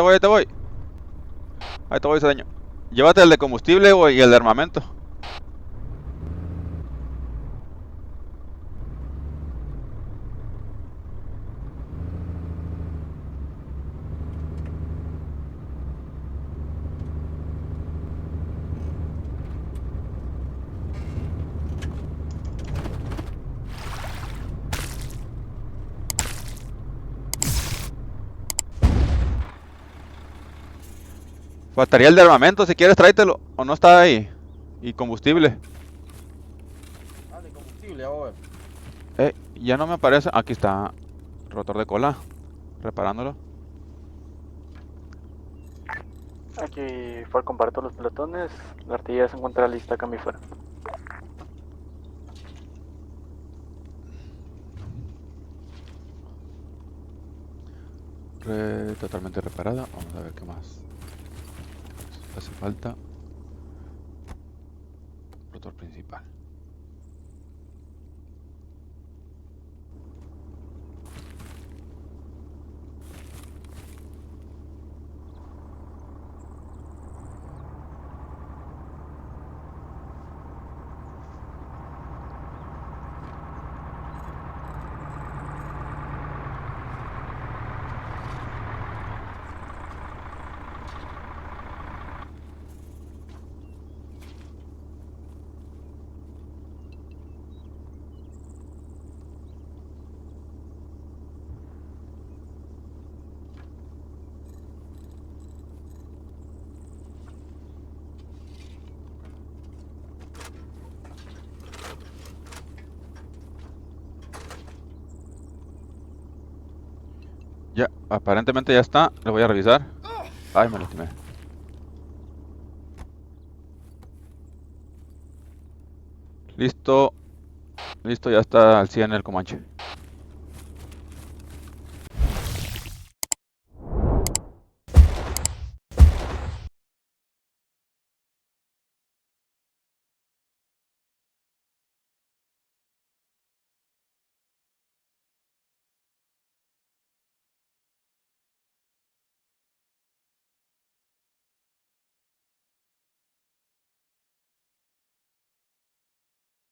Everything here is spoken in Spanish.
ahí te voy. Ahí te voy, Cedeño. Llévate el de combustible, güey, y el de armamento. Faltaría el de armamento, si quieres tráetelo. O no está ahí. Y combustible. Ah, de combustible, ahora. Ya no me aparece. Aquí está. Rotor de cola. Reparándolo. Aquí fue comparto los pelotones. La artillería se encuentra lista acá a mi fuera. Totalmente reparada. Vamos a ver qué más hace falta. Rotor principal. Ya, aparentemente ya está. Lo voy a revisar. Ay, me lastimé. Listo. Listo, ya está al 100 el Comanche.